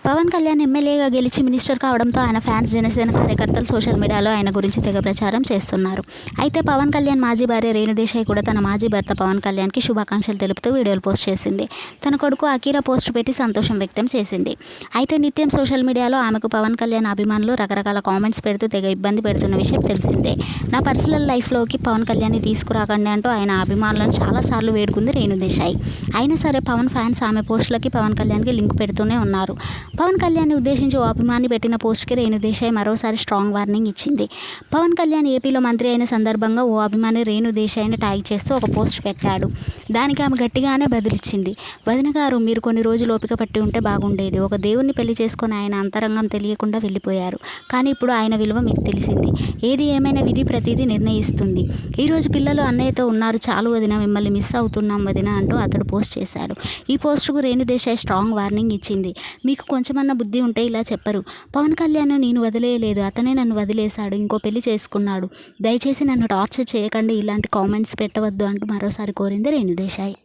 పవన్ కళ్యాణ్ ఎమ్మెల్యేగా గెలిచి మినిస్టర్ కావడంతో ఆయన ఫ్యాన్స్, జనసేన కార్యకర్తలు సోషల్ మీడియాలో ఆయన గురించి తెగ ప్రచారం చేస్తున్నారు. అయితే పవన్ కళ్యాణ్ మాజీ భార్య రేణు దేశాయ్ కూడా తన మాజీ భర్త పవన్ కళ్యాణ్కి శుభాకాంక్షలు తెలుపుతూ వీడియోలు పోస్ట్ చేసింది. తన కొడుకు అకీరా పోస్ట్ పెట్టి సంతోషం వ్యక్తం చేసింది. అయితే నిత్యం సోషల్ మీడియాలో ఆమెకు పవన్ కళ్యాణ్ అభిమానులు రకరకాల కామెంట్స్ పెడుతూ తెగ ఇబ్బంది పెడుతున్న విషయం తెలిసిందే. నా పర్సనల్ లైఫ్లోకి పవన్ కళ్యాణ్ని తీసుకురాకండి అంటూ ఆయన అభిమానులను చాలాసార్లు వేడుకుంది రేణు దేశాయ్. అయినా సరే పవన్ ఫ్యాన్స్ ఆమె పోస్టులకి పవన్ కళ్యాణ్కి లింక్ పెడుతూనే ఉన్నారు. పవన్ కళ్యాణ్ని ఉద్దేశించి ఓ అభిమాని పెట్టిన పోస్ట్కి రేణు దేశాయ్ మరోసారి స్ట్రాంగ్ వార్నింగ్ ఇచ్చింది. పవన్ కళ్యాణ్ ఏపీలో మంత్రి అయిన సందర్భంగా ఓ అభిమాని రేణు దేశాయ్ని ట్యాగ్ చేస్తూ ఒక పోస్ట్ పెట్టాడు. దానికి ఆమె గట్టిగానే బదులిచ్చింది. వదిన గారు, మీరు కొన్ని రోజులు ఓపిక పట్టి ఉంటే బాగుండేది. ఒక దేవుణ్ణి పెళ్లి చేసుకొని ఆయన అంతరంగం తెలియకుండా వెళ్ళిపోయారు. కానీ ఇప్పుడు ఆయన విలువ మీకు తెలిసింది. ఏది ఏమైనా విధి ప్రతిదీ నిర్ణయిస్తుంది. ఈరోజు పిల్లలు అన్నయ్యతో ఉన్నారు, చాలు వదిన, మిమ్మల్ని మిస్ అవుతున్నాం వదిన అంటూ అతడు పోస్ట్ చేశాడు. ఈ పోస్టుకు రేణు దేశాయ్ స్ట్రాంగ్ వార్నింగ్ ఇచ్చింది. మీకు కొంచెమన్నా బుద్ధి ఉంటే ఇలా చెప్పరు. పవన్ కళ్యాణ్ నేను వదిలేయలేదు, అతనే నన్ను వదిలేశాడు, ఇంకో పెళ్లి చేసుకున్నాడు. దయచేసి నన్ను టార్చర్ చేయకండి, ఇలాంటి కామెంట్స్ పెట్టవద్దు అంటూ మరోసారి కోరింది రేణు దేశాయ్.